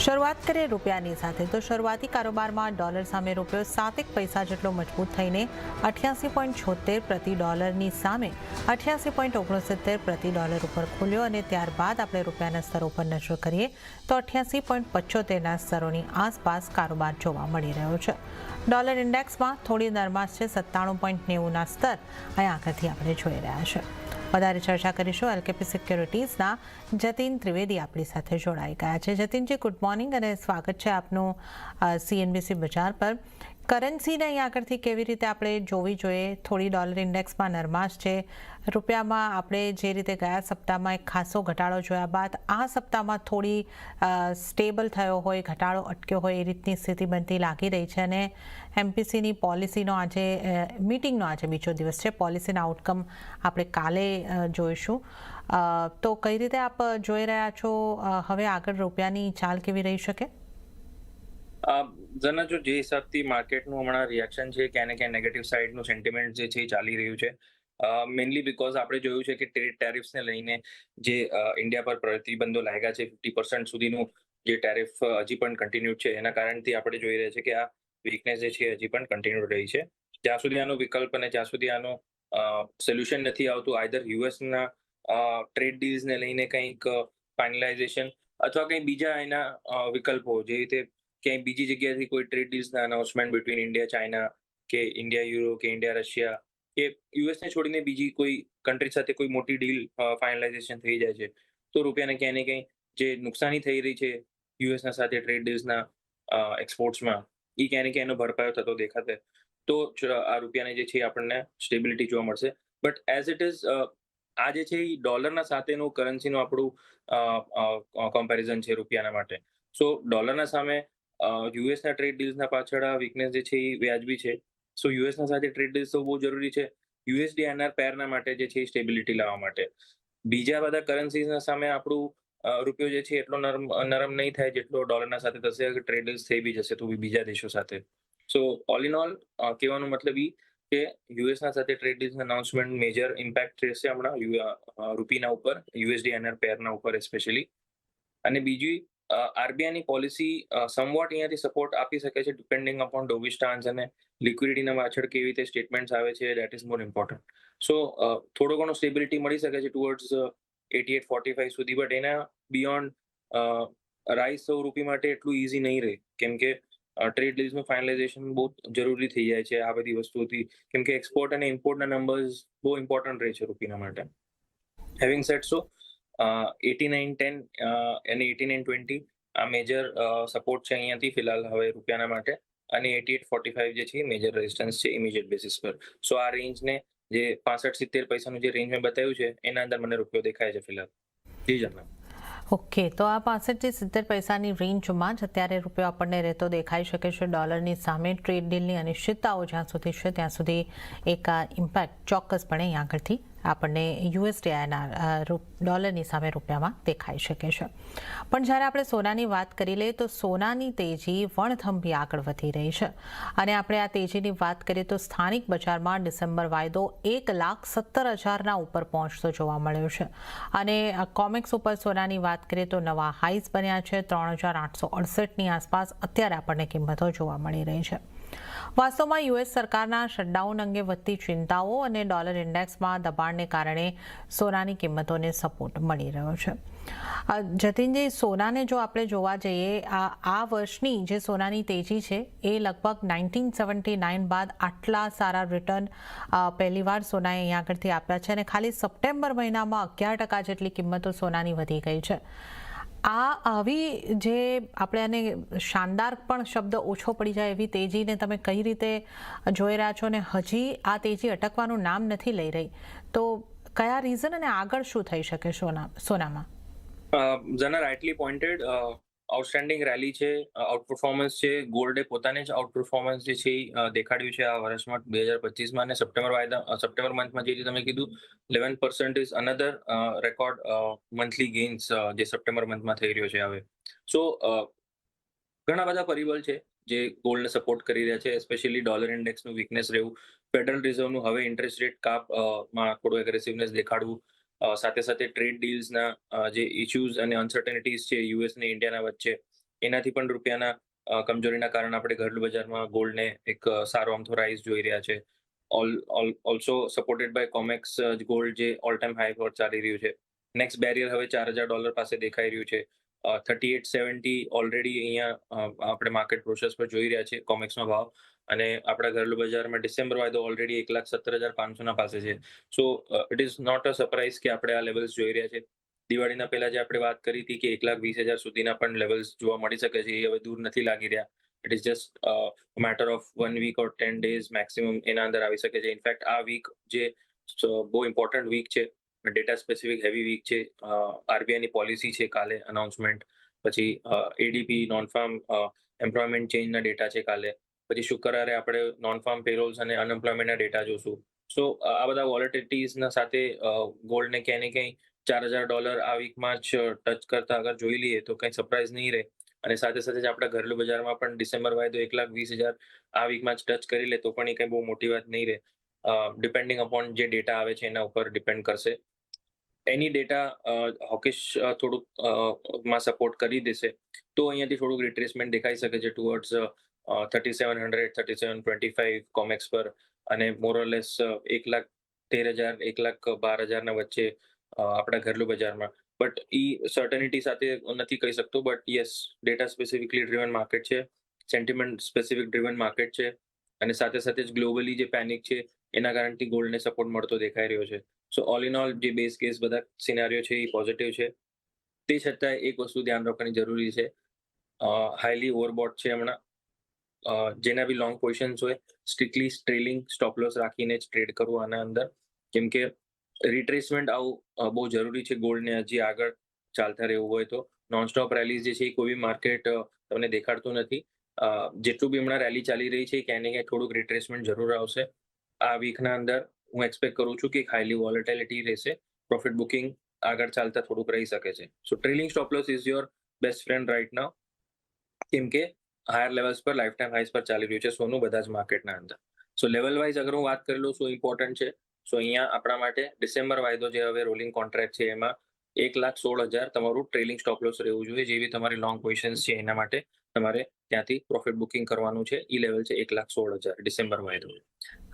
શરૂઆત કરીએ રૂપિયાની સાથે તો શરૂઆતી કારોબારમાં ડોલર સામે રૂપિયો 7 પૈસા જેટલો મજબૂત થઈને 88.76 પ્રતિ ડોલરની સામે 88.69 પ્રતિ ડોલર ઉપર ખુલ્યો અને ત્યારબાદ આપણે રૂપિયાના સ્તરો પર નજર કરીએ તો 88.75ના સ્તરોની આસપાસ કારોબાર જોવા મળી રહ્યો છે। ડોલર ઇન્ડેક્સમાં થોડી નરમાશ છે, 97.90ના સ્તર અહીં આગળથી આપણે જોઈ રહ્યા છે। વધારે ચર્ચા કરીશું। એલકેપી સિક્યોરિટીઝના જતીન ત્રિવેદી આપણી સાથે જોડાઈ ગયા છે। જતીનજી, ગુડ મોર્નિંગ અને સ્વાગત છે આપનું સીએનબીસી બજાર પર। કરન્સીને અહીં આગળથી કેવી રીતે આપણે જોવી જોઈએ? થોડી ડોલર ઇન્ડેક્સમાં નરમાશ છે, રૂપિયામાં આપણે જે રીતે ગયા સપ્તાહમાં એક ખાસો ઘટાડો જોયા બાદ આ સપ્તાહમાં થોડી સ્ટેબલ થયો હોય, ઘટાડો અટક્યો હોય એ રીતની સ્થિતિ બનતી લાગી રહી છે અને એમપીસીની પોલિસીનો આજે મીટિંગનો આજે બીજો દિવસ છે। પોલિસીના આઉટકમ આપણે કાલે જોઈશું, તો કઈ રીતે આપ જોઈ રહ્યા છો હવે આગળ રૂપિયાની ચાલ કેવી રહી શકે? જના જો જે હિસાબથી માર્કેટનું હમણાં રિએક્શન છે ક્યાં ને ક્યાં નેગેટિવ સાઇડનું સેન્ટિમેન્ટ જે છે એ ચાલી રહ્યું છે, મેઇનલી બીકોઝ આપણે જોયું છે કે ટ્રેડ ટેરિફ્સને લઈને જે ઇન્ડિયા પર પ્રતિબંધો લાગ્યા છે, 50% સુધીનું જે ટેરિફ હજી પણ કન્ટિન્યુ છે, એના કારણથી આપણે જોઈ રહ્યા છે કે આ વીકનેસ જે છે હજી પણ કન્ટિન્યુ રહી છે। જ્યાં સુધી આનો વિકલ્પ અને જ્યાં સુધી આનો સોલ્યુશન નથી આવતું, આઈધર યુએસના ટ્રેડ ડીલ્સને લઈને કંઈક ફાઇનલાઇઝેશન અથવા કંઈ બીજા એના વિકલ્પો, જે રીતે ક્યાંય બીજી જગ્યાએથી કોઈ ટ્રેડ ડીલ્સના અનાઉન્સમેન્ટ બિટવીન ઇન્ડિયા ચાઇના કે ઇન્ડિયા યુરો કે ઇન્ડિયા રશિયા કે યુએસને છોડીને બીજી કોઈ કન્ટ્રી સાથે કોઈ મોટી ડીલ ફાઇનલાઇઝેશન થઈ જાય છે, તો રૂપિયાને ક્યાંય ને ક્યાંય જે નુકસાની થઈ રહી છે યુએસના સાથે ટ્રેડ ડીલ્સના એક્સપોર્ટ્સમાં, એ ક્યાંય ને ક્યાંય એનો ભરપાયો થતો દેખાશે તો આ રૂપિયાને જે છે આપણને સ્ટેબિલિટી જોવા મળશે। બટ એઝ ઇટ ઇઝ આ જે છે એ ડોલરના સાથેનું કરન્સીનું આપણું કમ્પેરિઝન છે રૂપિયાના માટે। સો ડોલરના સામે યુએસના ટ્રેડ ડીલ્સના પાછળ આ વીકનેસ જે છે એ વ્યાજબી છે। સો યુએસના સાથે ટ્રેડ ડીલ્સ તો બહુ જરૂરી છે યુએસડી એનઆર પેરના માટે જે છે એ સ્ટેબિલિટી લાવવા માટે। બીજા બધા કરન્સીઝના સામે આપણું રૂપિયો જે છે એટલો નરમ નહીં થાય જેટલો ડોલરના સાથે થશે, અગર ટ્રેડ ડીલ્સ થઈ બી જશે તો બી બીજા દેશો સાથે। સો ઓલ ઇન ઓલ કહેવાનો મતલબ એ કે યુએસના સાથે ટ્રેડ ડીલ્સના અનાઉન્સમેન્ટ મેજર ઇમ્પેક્ટ રહેશે હમણાં રૂપીના ઉપર, યુએસડી એનઆર પેરના ઉપર સ્પેશિયલી। અને બીજી આરબીઆઈની પોલિસી સમવોટ અહીંયાથી સપોર્ટ આપી શકે છે ડિપેન્ડિંગ અપોન ડોવી સ્ટાન્સ અને લિક્વિડિટીના પાછળ કેવી રીતે સ્ટેટમેન્ટ્સ આવે છે, દેટ ઇઝ મોર ઇમ્પોર્ટન્ટ। સો થોડો ઘણો સ્ટેબિલિટી મળી શકે છે ટુવર્ડ્સ 88.45 સુધી, બટ એના બિયોન્ડ રાઇઝ થવું રૂપી માટે એટલું ઇઝી નહીં રહે, કેમ કે ટ્રેડ ડીલ્સનું ફાઇનલાઇઝેશન બહુ જરૂરી થઈ જાય છે આ બધી વસ્તુઓથી, કેમ કે એક્સપોર્ટ અને ઇમ્પોર્ટના નંબર્સ બહુ ઇમ્પોર્ટન્ટ રહે છે રૂપીના માટે। હેવિંગ સેડ સો 89.10 અને 89.20 આ મેજર સપોર્ટ છે અહીંયાથી ફિલહાલ હવે રૂપિયાના માટે, અને 88.45 જે છે એ મેજર રેઝિસ્ટન્સ છે ઇમિડિયેટ બેસિસ પર। સો આ રેન્જને જે 65-70 પૈસાનું જે રેન્જ મેં બતાવ્યું છે એના અંદર મને રૂપિયો દેખાય છે ફિલહાલ। જી જના। ઓકે, તો આ 65-70 પૈસાની રેન્જમાં જ અત્યારે રૂપિયો આપણને રહેતો દેખાઈ શકે છે। ડોલરની સામે ટ્રેડ ડીલની અનિશ્ચિતતાઓ જ્યાં સુધી છે ત્યાં સુધી એક ઇમ્પેક્ટ ચોક્કસપણે અહીં આગળથી આપણને યુએસડીઆઈના ડોલરની સામે રૂપિયામાં દેખાઈ શકે છે। પણ જ્યારે આપણે સોનાની વાત કરી લઈએ તો સોનાની તેજી વણથંભી આગળ વધી રહી છે અને આપણે આ તેજીની વાત કરીએ તો સ્થાનિક બજારમાં ડિસેમ્બર વાયદો 1,17,000ના ઉપર પહોંચતો જોવા મળ્યો છે અને કોમેક્સ ઉપર સોનાની વાત કરીએ તો નવા હાઈસ બન્યા છે, 3,868ની આસપાસ અત્યારે આપણને કિંમતો જોવા મળી રહી છે। વાસ્તવમાં યુએસ સરકારના શટડાઉન અંગે વધતી ચિંતાઓ અને ડોલર ઇન્ડેક્સમાં દબાણને કારણે સોનાની કિંમતોને સપોર્ટ મળી રહ્યો છે। જતીનજી, સોનાને જો આપણે જોવા જઈએ, આ વર્ષની જે સોનાની તેજી છે એ લગભગ 1979 બાદ આટલા સારા રિટર્ન પહેલીવાર સોનાએ અહીંયા આગળથી આપ્યા છે અને ખાલી સપ્ટેમ્બર મહિનામાં 11% જેટલી કિંમતો સોનાની વધી ગઈ છે। આ આવી જે આપણે આને શાનદાર પણ શબ્દ ઓછો પડી જાય એવી તેજીને તમે કઈ રીતે જોઈ રહ્યા છો અને હજી આ તેજી અટકવાનું નામ નથી લઈ રહી, તો કયા રીઝન અને આગળ શું થઈ શકે સોનામાં? જના રાઇટલી પોઇન્ટેડ, આઉટસ્ટેન્ડિંગ રેલી છે, આઉટ પરફોર્મન્સ છે, ગોલ્ડે પોતાને જ આઉટ પરફોર્મન્સ જે છે એ દેખાડ્યું છે આ વર્ષમાં 2025માં, અને સપ્ટેમ્બર મંથમાં જે તમે કીધું 11% is another record monthly gains જે સપ્ટેમ્બર મંથમાં થઈ રહ્યો છે હવે। સો ઘણા બધા પરિબળ છે જે ગોલ્ડને સપોર્ટ કરી રહ્યા છે, સ્પેશિયલી ડોલર ઇન્ડેક્સનું વીકનેસ રહેવું, ફેડરલ રિઝર્વનું હવે ઇન્ટરેસ્ટ રેટ કાપમાં થોડું એગ્રેસિવનેસ દેખાડવું, સાથે સાથે ટ્રેડ ડીલ્સના જે ઇશ્યુઝ અને અનસર્ટેનિટીઝ છે યુએસ અને ઇન્ડિયાના વચ્ચે એનાથી પણ રૂપિયાના કમજોરીના કારણે આપણે ઘરેલું બજારમાં ગોલ્ડને એક સારો અમથો રાઇઝ જોઈ રહ્યા છે. ઓલ્સો સપોર્ટેડ બાય કોમેક્સ ગોલ્ડ જે ઓલ ટાઈમ હાઈ પર ચાલી રહ્યું છે. નેક્સ્ટ બેરિયર હવે $4,000 પાસે દેખાઈ રહ્યું છે. 3870 ઓલરેડી અહીંયા આપણે માર્કેટ પ્રોસેસ પર જોઈ રહ્યા છે કોમેક્સનો ભાવ, અને આપણા ઘરેલું બજારમાં ડિસેમ્બર વાયદો ઓલરેડી 1,17,500 પાસે છે. So it is not a surprise કે આપણે આ લેવલ્સ જોઈ રહ્યા છે. દિવાળીના પહેલા જે આપણે વાત કરી હતી કે 1,20,000 સુધીના પણ લેવલ્સ જોવા મળી શકે છે, એ હવે દૂર નથી લાગી રહ્યા. It is just matter of 1 week or 10 days maximum એના અંદર આવી શકે છે. ઇનફેક્ટ આ વીક જે બહુ ઇમ્પોર્ટન્ટ વીક છે, ડેટા સ્પેસિફિક હેવી વીક છે. આરબીઆઈની પોલિસી છે કાલે અનાઉન્સમેન્ટ, પછી એડીપી નોન ફાર્મ એમ્પ્લોયમેન્ટ ચેન્જના ડેટા છે કાલે, પછી શુક્રવારે આપણે નોન ફાર્મ પેરોલ્સ અને અનએમ્પ્લોયમેન્ટના ડેટા જોશું. સો આ બધા વોલેટિલિટીઝના સાથે ગોલ્ડને ક્યાંય ને ક્યાંય $4,000 આ વીકમાં જ ટચ કરતા અગર જોઈ લઈએ તો કંઈ સરપ્રાઇઝ નહીં રહે. અને સાથે સાથે જ આપણા ઘરેલું બજારમાં પણ ડિસેમ્બર વાયદો 1,20,000 આ વીકમાં જ ટચ કરી લે તો પણ એ કંઈ બહુ મોટી વાત નહીં રહે. ડિપેન્ડિંગ અપોન જે ડેટા આવે છે એના ઉપર ડિપેન્ડ કરશે. એની ડેટા હોકિશ થોડુંક માં સપોર્ટ કરી દેશે તો અહીંયાથી થોડુંક રિટ્રેસમેન્ટ દેખાઈ શકે છે ટુવર્ડ્સ 3,700 3,725 કોમેક્સ પર, અને મોરલેસ 1,13,000 1,12,000 ના વચ્ચે આપણા ઘરેલું બજારમાં. બટ સર્ટનિટી સાથે નથી કહી શકતો, but yes, data specifically driven market છે, સેન્ટિમેન્ટ સ્પેસિફિક ડ્રિવન માર્કેટ છે, અને સાથે સાથે જ ગ્લોબલી જે પેનિક છે એના કારણથી ગોલ્ડને સપોર્ટ મળતો દેખાઈ રહ્યો છે. સો ઓલ ઇન ઓલ જે બેઝ કેસ બધા સિનારીઓ છે એ પોઝિટિવ છે. તે છતાં એક વસ્તુ ધ્યાન રાખવાની જરૂરી છે, હાઈલી ઓવરબોટ છે હમણાં. જેના બી લોંગ પોઝિશન્સ હોય સ્ટ્રિક્ટલી ટ્રેલિંગ સ્ટોપ લોસ રાખીને જ ટ્રેડ કરવું આના અંદર, કેમ કે રિટ્રેસમેન્ટ આવું બહુ જરૂરી છે ગોલ્ડને હજી આગળ ચાલતા રહેવું હોય તો. નોનસ્ટોપ રેલીઝ જે છે એ કોઈ બી માર્કેટ તમને દેખાડતું નથી. જેટલું બી હમણાં રેલી ચાલી રહી છે ક્યાંય ને ક્યાંય થોડુંક રિટ્રેસમેન્ટ જરૂર આવશે આ વીકના અંદર. હું એક્સપેક્ટ કરું છું કે હાઈલી વોલેટિલિટી રહેશે, પ્રોફિટ બુકિંગ આગળ ચાલતા થોડુંક રહી શકે છે. So trailing stop loss is your best friend right now, કેમ કે હાયર લેવલ્સ પર લાઈફ ટાઈમ હાઈસ પર ચાલી રહ્યું છે સોનું બધા જ માર્કેટના અંદર. સો લેવલ વાઇઝ અગર હું વાત કરી લઉં શું ઇમ્પોર્ટન્ટ છે, સો અહીંયા આપણા માટે ડિસેમ્બર વાયદો જે હવે રોલિંગ કોન્ટ્રાક્ટ છે એમાં 1,16,000 તમારું ટ્રેલિંગ સ્ટોપ લોસ રહેવું જોઈએ. જેવી તમારી લોંગ પોઝિશન્સ છે એના માટે તમારે ત્યાંથી પ્રોફિટ બુકિંગ કરવાનું છે. ઈ લેવલ છે 1,16,000 ડિસેમ્બર વાયદો.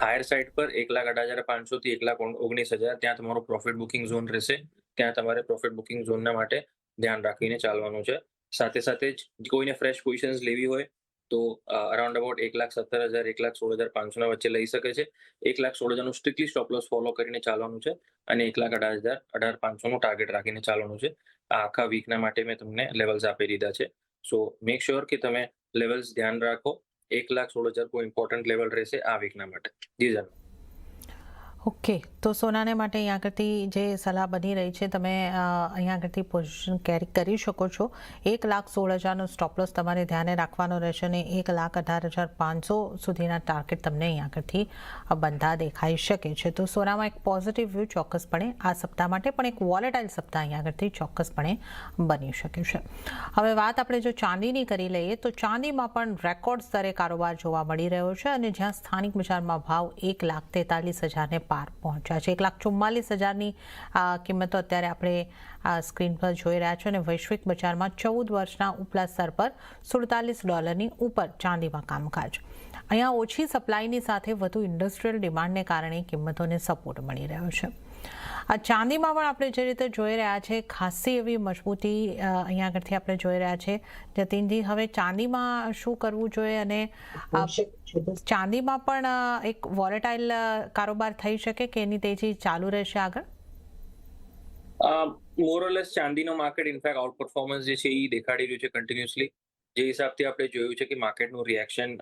હાયર સાઇડ પર 1,18,500 થી 1,19,000 ત્યાં તમારું પ્રોફિટ બુકિંગ ઝોન રહેશે. ત્યાં તમારે પ્રોફિટ બુકિંગ ઝોનના માટે ધ્યાન રાખીને ચાલવાનું છે. સાથે સાથે જ કોઈને ફ્રેશ પોઝિશન્સ લેવી હોય તો અરાઉન્ડ અબાઉટ 1,17,000 1,16,500 વચ્ચે લઈ શકે છે. 1,16,000 નું સ્ટ્રિક્ટલી સ્ટોપ લોસ ફોલો કરીને ચાલવાનું છે, અને 1,18,500 નું ટાર્ગેટ રાખીને ચાલવાનું છે. આ આખા વીકના માટે મેં તમને લેવલ્સ આપી દીધા છે. સો મેક શ્યોર કે તમે લેવલ્સ ધ્યાન રાખો. 1,16,000 કોઈ ઇમ્પોર્ટન્ટ લેવલ રહેશે આ વીકના માટે. જી સર. ઓકે, તો સોનાને માટે અહીંયા આગળથી જે સલાહ બની રહી છે, તમે અહીંયા આગળથી પોઝિશન કેરી કરી શકો છો. 1,16,000નો સ્ટોપ લોસ તમારે ધ્યાને રાખવાનો રહેશે, અને 1,18,500 સુધીના ટાર્ગેટ તમને અહીંયા આગળથી બંધા દેખાઈ શકે છે. તો સોનામાં એક પોઝિટિવ વ્યૂ ચોક્કસપણે આ સપ્તાહ માટે, પણ એક વોલેટાઇલ સપ્તાહ અહીંયા આગળથી ચોક્કસપણે બની શકે છે. હવે વાત આપણે જો ચાંદીની કરી લઈએ તો ચાંદીમાં પણ રેકોર્ડ સ્તરે કારોબાર જોવા મળી રહ્યો છે, અને જ્યાં સ્થાનિક બજારમાં ભાવ 1,43,000ને પાર પહોંચ્યા છે. 1,44,000ની કિંમતો અત્યારે આપણે સ્ક્રીન પર જોઈ રહ્યા છો, અને વૈશ્વિક બજારમાં 14 વર્ષના ઉપલા સ્તર પર $47 ઉપર ચાંદીમાં કામકાજ. અહીંયા ઓછી સપ્લાયની સાથે વધુ ઇન્ડસ્ટ્રીયલ ડિમાન્ડને કારણે કિંમતોને સપોર્ટ મળી રહ્યો છે. આ ચાંદીમાં પણ આપણે જે રીતે જોઈ રહ્યા છે ખાસી એવી મજબૂતી અહીંયા આગળથી આપણે જોઈ રહ્યા છે. જતીનજી, હવે ચાંદીમાં શું કરવું જોઈએ, અને ચાંદીમાં પણ એક વોલેટાઇલ કારોબાર થઈ શકે કે એની તેજી ચાલુ રહેશે આગળ? મોરલેસ ચાંદીનો માર્કેટ ઇનફેક્ટ આઉટ પરફોર્મન્સ જે છે એ દેખાડી રહ્યું છે કન્ટિન્યુઅસલી. જે હિસાબથી આપણે જોયું છે કે માર્કેટનું રિએક્શન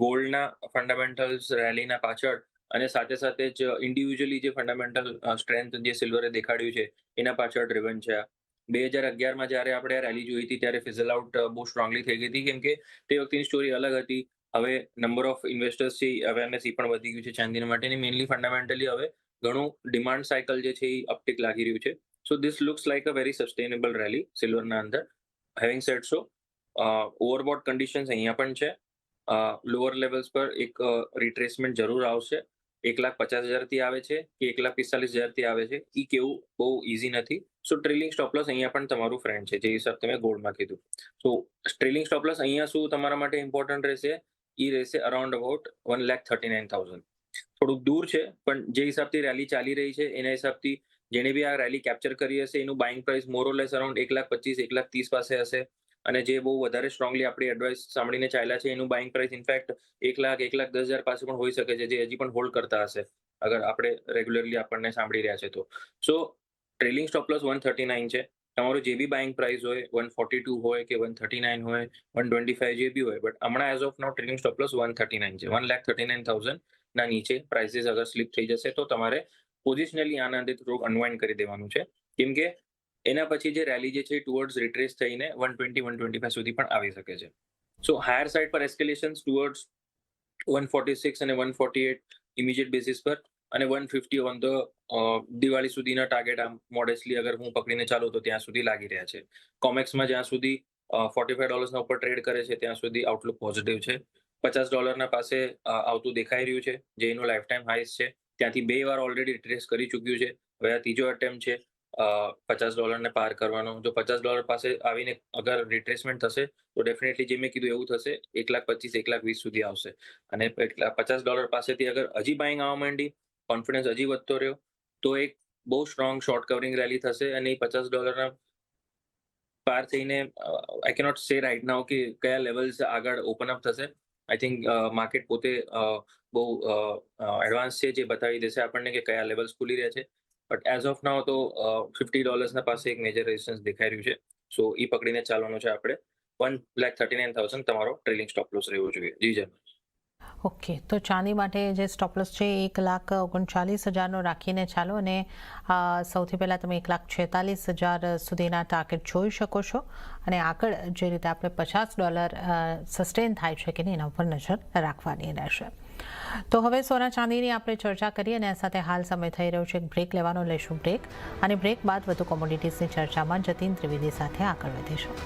ગોલ્ડના ફંડામેન્ટલ્સ રેલીના પાછળ, અને સાથે સાથે જ ઇન્ડિવિજ્યુઅલી જે ફંડામેન્ટલ સ્ટ્રેન્થ જે સિલ્વરે દેખાડ્યું છે એના પાછળ ડ્રિવન છે. 2011માં જ્યારે આપણે આ રેલી જોઈ હતી ત્યારે ફિઝલ આઉટ બહુ સ્ટ્રોંગલી થઈ ગઈ હતી, કેમ કે તે વખતેની સ્ટોરી અલગ હતી. હવે નંબર ઓફ ઇન્વેસ્ટર્સ છે અવેરનેસ એ પણ વધી ગયું છે ચાંદીના માટેની. મેઇનલી ફંડામેન્ટલી હવે ઘણું ડિમાન્ડ સાયકલ જે છે એ અપટિક લાગી રહ્યું છે. So this looks like a very sustainable rally સિલ્વરના અંદર. Having said so, overbought conditions અહીંયા પણ છે. લોઅર લેવલ્સ પર એક રિટ્રેસમેન્ટ જરૂર આવશે. 1,50,000 થી આવે છે કે 1,45,000 થી આવે છે એ કેવું બહુ ઇઝી નથી. સો ટ્રેલિંગ સ્ટોપ લોસ અહીંયા પણ તમારું ફ્રેન્ડ છે, જે હિસાબ તમે ગોલ્ડમાં કીધું. સો ટ્રેલિંગ સ્ટોપ લોસ અહીંયા શું તમારા માટે ઇમ્પોર્ટન્ટ રહેશે, એ રહેશે અરાઉન્ડ અબાઉટ 1,39,000. થોડુંક દૂર છે, પણ જે હિસાબથી રેલી ચાલી રહી છે એના હિસાબથી જેણે બી આ રેલી કેપ્ચર કરી હશે એનું બાઇંગ પ્રાઇસ મોર ઓર લેસ અરાઉન્ડ 1,25,000 1,30,000 પાસે હશે. અને જે બહુ વધારે સ્ટ્રોંગલી આપણી એડવાઇસ સાંભળીને ચાલ્યા છે એનું બાઇંગ પ્રાઇસ ઇનફેક્ટ 1,00,000 1,10,000 પાસે પણ હોઈ શકે છે, જે હજી પણ હોલ્ડ કરતા હશે અગર આપણે રેગ્યુલરલી આપણને સાંભળી રહ્યા છે તો. સો ટ્રેલિંગ સ્ટોપ લોસ 139 છે. તમારું જે બી બાઇંગ પ્રાઇસ હોય 142 હોય કે 139 હોય 125 જે બી હોય, બટ હમણાં as of now trailing stop loss 139 છે. 1,39,000 ના નીચે પ્રાઇસીસ અગર સ્લીપ થઈ જશે તો તમારે પોઝિશનલી આના અંદર થોડુંક અનવાઇન્ડ કરી દેવાનું છે, કેમ કે એના પછી જે રેલી જે છે ટુવર્ડ્સ રિટ્રેસ થઈને 120 125 સુધી પણ આવી શકે છે. સો હાયર સાઇડ પર એસ્કેલેશન્સ ટુવર્ડ્સ 146 અને 148 ઇમિડિયેટ બેસિસ પર અને 150 ઓન ધ દિવાળી સુધીના ટાર્ગેટ આમ મોડેસ્ટલી અગર હું પકડીને ચાલું તો ત્યાં સુધી લાગી રહ્યા છે. કોમેક્સમાં જ્યાં સુધી $45 ઉપર ટ્રેડ કરે છે ત્યાં સુધી આઉટલુક પોઝિટિવ છે. $50 પાસે આવતું દેખાઈ રહ્યું છે, જે એનું લાઈફ ટાઈમ હાઈસ છે. ત્યાંથી 2 વાર ઓલરેડી રિટ્રેસ કરી ચૂક્યું છે. હવે આ ત્રીજો અટેમ્પ્ટ છે $50 પાર કરવાનો. જો $50 પાસે આવીને અગર રિટ્રેસમેન્ટ થશે તો ડેફિનેટલી જે મેં કીધું એવું થશે, 1,25,000 1,20,000 સુધી આવશે. અને $50 પાસેથી અગર હજી બાઇંગ આવવા માંડી, કોન્ફિડન્સ હજી વધતો રહ્યો, તો એક બહુ સ્ટ્રોંગ શોર્ટ કવરિંગ રેલી થશે અને એ $50 પાર થઈને આઈ કેનોટ સે રાઇટ નાઉ કે કયા લેવલ્સ આગળ ઓપન અપ થશે. આઈ થિંક માર્કેટ પોતે બહુ એડવાન્સ છે, જે બતાવી દેશે આપણને કે કયા લેવલ્સ ખુલી રહ્યા છે. બટ એઝ ઓફ નાઉ તો $50 પાસે એક મેજર રેઝિસ્ટન્સ દેખાઈ રહ્યું છે. સો એ પકડીને ચાલવાનું છે આપણે. 1,39,000 તમારો ટ્રેલિંગ સ્ટોપ લોસ રહેવો જોઈએ. જી જન. ઓકે, તો ચાંદી માટે જે સ્ટોપ લોસ છે 1,39,000નો રાખીને ચાલો, અને સૌથી પહેલાં તમે 1,46,000 સુધીના ટાર્ગેટ જોઈ શકો છો, અને આગળ જે રીતે આપણે $50 સસ્ટેન થાય છે કે નહીં એના ઉપર નજર રાખવાની રહેશે. તો હવે સોના ચાંદીની આપણે ચર્ચા કરીએ અને આ સાથે હાલ સમય થઈ રહ્યો છે બ્રેક લેવાનો, લેશું બ્રેક, અને બ્રેક બાદ વધુ કોમોડિટીઝની ચર્ચામાં જતીન ત્રિવેદી સાથે આગળ વધીશું.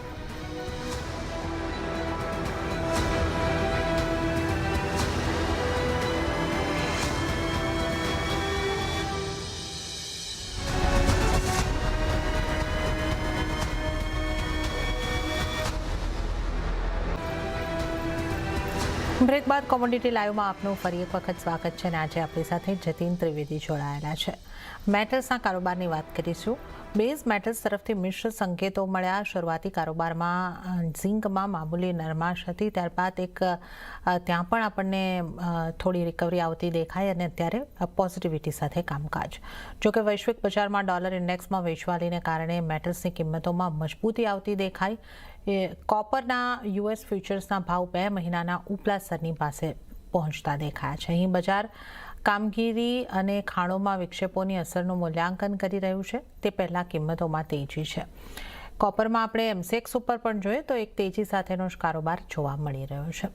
બ્રેક બાદ કોમોડિટી લાઈવમાં આપનું ફરી એક વખત સ્વાગત છે, અને આજે આપણી સાથે જતીન ત્રિવેદી જોડાયેલા છે. મેટલ્સના કારોબારની વાત કરીશું. બેઝ મેટલ્સ તરફથી મિશ્ર સંકેતો મળ્યા. શરૂઆતી કારોબારમાં ઝિંકમાં મામૂલી નરમાશ હતી, ત્યારબાદ ત્યાં પણ આપણને થોડી રિકવરી આવતી દેખાય અને અત્યારે પોઝિટિવિટી સાથે કામકાજ. જોકે વૈશ્વિક બજારમાં ડોલર ઇન્ડેક્સમાં વેચવાલીને કારણે મેટલ્સની કિંમતોમાં મજબૂતી આવતી દેખાય. કોપરના યુએસ ફ્યુચર્સના ભાવ 2 મહિનાના ઉપલા સ્તરની પાસે પહોંચતા દેખાયા છે. અહીં બજાર કામગીરી અને ખાણોમાં વિક્ષેપોની અસરનું મૂલ્યાંકન કરી રહ્યું છે. તે પહેલાં કિંમતોમાં તેજી છે. કોપરમાં આપણે એમસેક્સ ઉપર પણ જોઈએ તો એક તેજી સાથેનો જ કારોબાર જોવા મળી રહ્યો છે.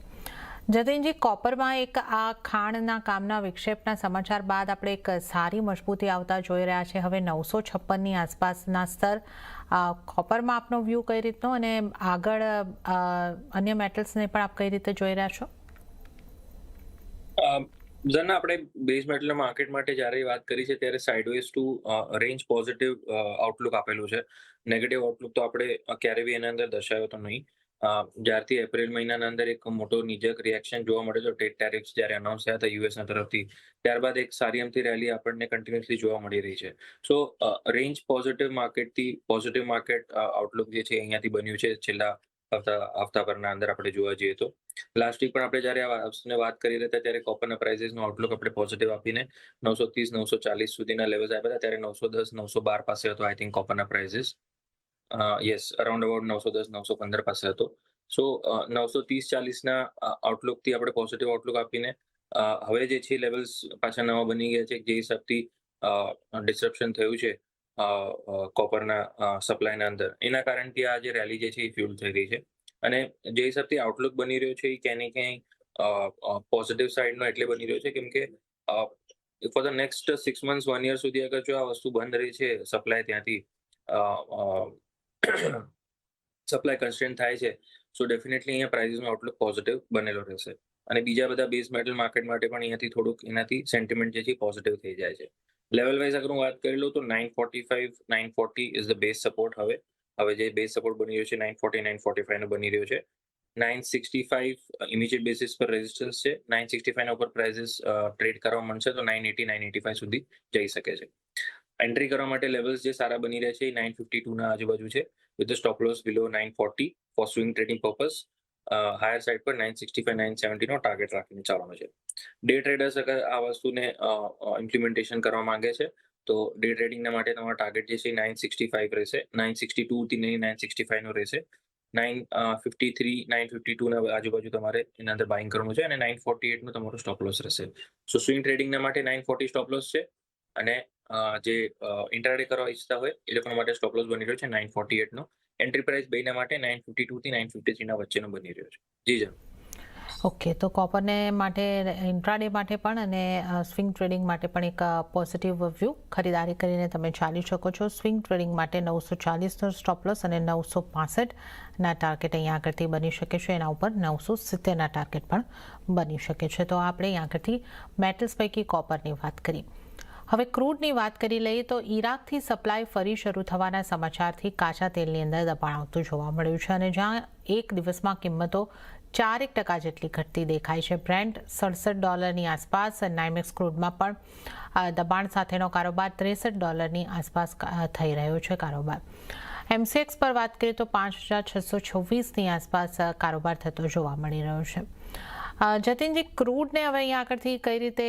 જતીનજી, કોપરમાં એક આ ખાણના કામના વિક્ષેપના સમાચાર બાદ આપણે એક સારી મજબૂતી આવતા જોઈ રહ્યા છે. હવે 956ની આસપાસના સ્તર. કોપરમાં આપનો વ્યૂ કઈ રીતનો, અને આગળ અન્ય મેટલ્સને પણ આપ કઈ રીતે જોઈ રહ્યા છો? જન, આપણે બેઝ મેટલ માર્કેટ માટે જ્યારે વાત કરી છે ત્યારે sideways to range positive outlook આપેલું છે. નેગેટિવ આઉટલુક તો આપણે ક્યારે બી એના અંદર દર્શાવ્યો તો નહીં. જ્યારથી એપ્રિલ મહિનાના અંદર એક મોટો નિજક રિએક્શન જોવા મળ્યો હતો ટ્રેડ ટેરિફ્સ જ્યારે અનાઉન્સ થયા હતા યુએસના તરફથી, ત્યારબાદ એક સારી અમથી રેલી આપણને કન્ટિન્યુઅસલી જોવા મળી રહી છે. સો રેન્જ પોઝિટિવ માર્કેટથી પોઝિટિવ માર્કેટ આઉટલુક જે છે અહીંયાથી બન્યું છે છેલ્લા હપ્તા પરના અંદર આપણે જોવા જઈએ તો. લાસ્ટ વીક પણ આપણે જ્યારે આ વસ્તુને વાત કરી રહ્યા હતા ત્યારે કોપરના પ્રાઇસીસનો આઉટલુક આપણે પોઝિટિવ આપીને 930 940 સુધીના લેવલ્સ આપ્યા હતા. ત્યારે 910 912 પાસે હતો આઈ થિંક કોપરના પ્રાઇસીસ. યસ, અરાઉન્ડ અબાઉટ 910 915 પાસે હતો. સો 930-40ના આઉટલુકથી આપણે પોઝિટિવ આઉટલુક આપીને હવે જે છે લેવલ્સ પાછા નવા બની ગયા છે, જે હિસાબથી ડિસ્રપ્શન થયું છે કોપરના સપ્લાયના અંદર, એના કારણથી આ જે રેલી જે છે એ ફ્યુલ થઈ રહી છે. અને જે હિસાબથી આઉટલુક બની રહ્યો છે એ ક્યાંય ને ક્યાંય પોઝિટિવ સાઇડનો એટલે બની રહ્યો છે કેમ કે for the next 6 months 1 year સુધી અગર જો આ વસ્તુ બંધ રહી છે, સપ્લાય ત્યાંથી સપ્લાય કન્સ્ટ્રેન્ટ થાય છે, સો ડેફિનેટલી અહીંયા પ્રાઇસીસનો આઉટલુક પોઝિટિવ બનેલો રહેશે. અને બીજા બધા બેઝ મેટલ માર્કેટ માટે પણ અહીંયાથી થોડુંક એનાથી સેન્ટિમેન્ટ જે છે પોઝિટિવ થઈ જાય છે. લેવલ વાઇઝ અગર હું વાત કરી લઉં તો 945 940 ઇઝ ધ બેઝ સપોર્ટ. હવે જે બેઝ સપોર્ટ બની રહ્યો છે 940 945 નો બની રહ્યો છે. 965 ઇમિડિયેટ બેસિસ પર રેઝિસ્ટન્સ છે. 965 ના ઉપર પ્રાઇઝિસ ટ્રેડ કરવા મળશે તો 980 985 સુધી જઈ શકે છે. એન્ટ્રી કરવા માટે લેવલ્સ જે સારા બની રહ્યા છે એ 952 ના આજુબાજુ છે, with the stop loss below 940 for swing trading purpose. Higher side પર 965 970 નો ટાર્ગેટ રાખીને ચાલવાનો છે. ડે ટ્રેડર્સ અગર આ વસ્તુને ઇમ્પ્લિમેન્ટેશન કરવા માંગે છે તો ડે ટ્રેડિંગના માટે તમારો ટાર્ગેટ જે છે 965 રહેશે. 962 થી લઈને 965 નો રહેશે. 953 952 ના આજુબાજુ તમારે એના અંદર બાઇંગ કરવાનું છે અને 948 નો તમારો સ્ટોપ લોસ રહેશે. સો સ્વિંગ ટ્રેડિંગના માટે 940 સ્ટોપ લોસ છે અને જે ઇન્ટ્રાડે કરવા ઈચ્છતા હોય એ લોકો માટે સ્ટોપ લોસ બની રહ્યો છે 948 નો. એન્ટ્રી પ્રાઇસ બેના માટે 952 થી 953 ના વચ્ચેનો બની રહ્યો છે. જી જી. ઓકે, તો કોપરને માટે ઇન્ટ્રાડે માટે પણ અને સ્વિંગ ટ્રેડિંગ માટે પણ એક પોઝિટિવ વ્યૂ ખરીદારી કરીને તમે ચાલી શકો છો. સ્વિંગ ટ્રેડિંગ માટે 940નો સ્ટોપ લોસ અને 965ના ટાર્ગેટ અહીંયા આગળથી બની શકે છે. એના ઉપર 970ના ટાર્ગેટ પણ બની શકે છે. તો આપણે અહીંયા આગળથી મેટલ્સ પૈકી કોપરની વાત કરી. હવે ક્રૂડની વાત કરી લઈએ તો ઈરાકથી સપ્લાય ફરી શરૂ થવાના સમાચારથી કાચા તેલની અંદર દબાણ આવતું જોવા મળ્યું છે અને જ્યાં એક દિવસમાં કિંમતો 4% જેટલી ઘટતી દેખાય છે. બ્રેન્ટ $67 આસપાસ, નાઇમેક્સ ક્રૂડમાં પણ દબાણ સાથેનો કારોબાર $63 આસપાસ થઈ રહ્યો છે કારોબાર. MCX પર વાત કરીએ તો 5626 આસપાસ કારોબાર થતો જોવા મળી રહ્યો છે. જતીનજી, ક્રૂડને હવે અહીંયા આગળથી કઈ રીતે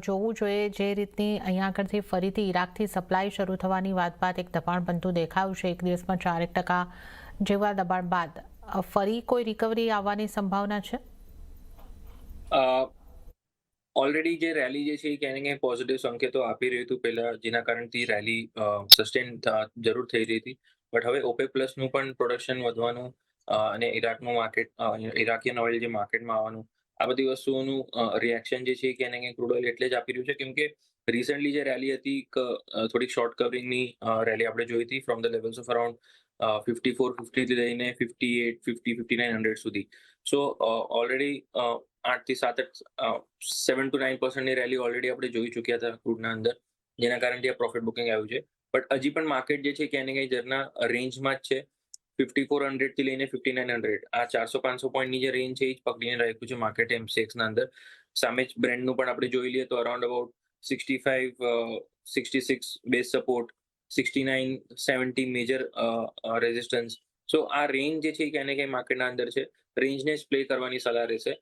જોવું જોઈએ? જે રીતની અહીંયા આગળથી ફરીથી ઈરાકથી સપ્લાય શરૂ થવાની વાત એક દબાણ બનતું દેખાયું છે, એક દિવસમાં 4% જેવા દબાણ બાદ ફરી કોઈ રિકવરી આવવાની સંભાવના છે? ઓલરેડી જે રેલી જે છે એ ક્યાંય ને ક્યાંય પોઝિટિવ સંકેતો આપી રહ્યું હતું પહેલા, જેના કારણથી રેલી સસ્ટેન જરૂર થઈ રહી હતી. બટ હવે OPEC પ્લસનું પણ પ્રોડક્શન વધવાનું અને ઈરાકનું માર્કેટ, ઇરાકિયન ઓઇલ જે માર્કેટમાં આવવાનું, આ બધી વસ્તુઓનું રિએક્શન જે છે એ ક્યાંય ને ક્યાંય ક્રૂડ ઓઇલ એટલે જ આપી રહ્યું છે, કેમ કે રિસન્ટલી જે રેલી હતી થોડીક શોર્ટ કવરિંગની રેલી આપણે જોઈ હતી from the levels of around 5450 થી લઈને 58 50 5900 સુધી. સો ઓલરેડી 8 થી 7 to 9% ની રેલી ઓલરેડી આપણે જોઈ ચૂક્યા હતા ક્રૂડના અંદર, જેના કારણથી આ પ્રોફિટ બુકિંગ આવ્યું છે. બટ હજી પણ માર્કેટ જે છે ક્યાંય ને ક્યાંય જરના રેન્જમાં જ છે. 5400 થી લઈને 5900, આ 400-500 પોઈન્ટની જે રેન્જ છે એ જ પકડીને રાખ્યું છે માર્કેટ MCX ના અંદર. સામે જ બ્રેન્ડનું પણ આપણે જોઈ લઈએ તો around about 65 66 base support, 69 70 major resistance. So આ રેન્જ જે છે ક્યાંય ને ક્યાંય માર્કેટના અંદર છે. રેન્જને જ પ્લે કરવાની સલાહ રહેશે.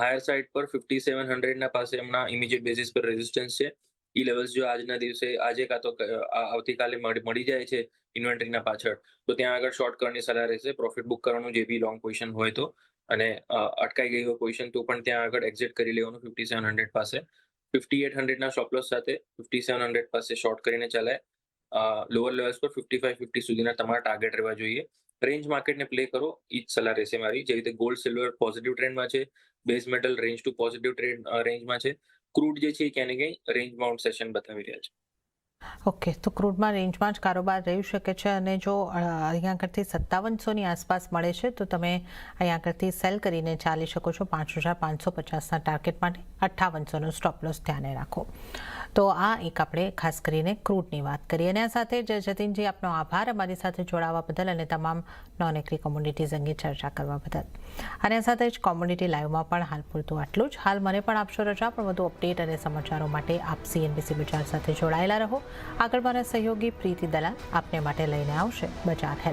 હાયર સાઇડ પર 5700 ના પાસે હમણાં ઇમિડિયેટ બેસિસ પર રેઝિસ્ટન્સ છે. ઈ લેવલ્સ જો આજના દિવસે આજે કાં તો આવતીકાલે મળી જાય છે ઇન્વેન્ટરીના પાછળ, તો ત્યાં આગળ શોર્ટ કરવાની સલાહ રહેશે. પ્રોફિટ બુક કરવાનું જે બી લોંગ પોઝિશન હોય તો, અને અટકાઈ ગઈ હોય પોઝિશન તો પણ ત્યાં આગળ એક્ઝિટ કરી લેવાનું 5700 પાસે. 5800ના સ્ટોપ લોસ સાથે 5700 પાસે શોર્ટ કરીને ચાલે. લોઅર લેવલ્સ પર 55-50 સુધીના તમારા ટાર્ગેટ રહેવા જોઈએ. રેન્જ માર્કેટને પ્લે કરો, એ જ સલાહ રહેશે મારી. જે રીતે ગોલ્ડ સિલ્વર પોઝિટિવ ટ્રેન્ડમાં છે, base metal range to positive trend રેન્જમાં છે, ક્રૂડ જે છે એ ક્યાંય ને ક્યાંય રેન્જ બાઉન્ડ સેશન બતાવી રહ્યા છે. ઓકે, તો ક્રૂડમાં રેન્જમાં જ કારોબાર રહી શકે છે અને જો અહીંયા આગળથી 5700ની આસપાસ મળે છે તો તમે અહીંયા આગળથી સેલ કરીને ચાલી શકો છો 5550ના ટાર્ગેટ માટે. 5800નો સ્ટોપ લોસ ધ્યાને રાખો. તો આ એક આપણે ખાસ કરીને ક્રૂડની વાત કરી. અને આ સાથે જ જતીનજી, આપનો આભાર અમારી સાથે જોડાવા બદલ અને તમામ નોન એગ્રી કોમોડિટીઝ અંગે ચર્ચા કરવા બદલ. અને આ સાથે જ કોમોડિટી લાઈવમાં પણ હાલ પૂરતું આટલું જ. હાલ મને પણ આપશો રજા, પણ વધુ અપડેટ અને સમાચારો માટે આપ CNBC બજાર સાથે જોડાયેલા રહો. આગળ મારા સહયોગી પ્રીતિ દલાલ આપને માટે લઈને આવશે બજાર હેલ્પ.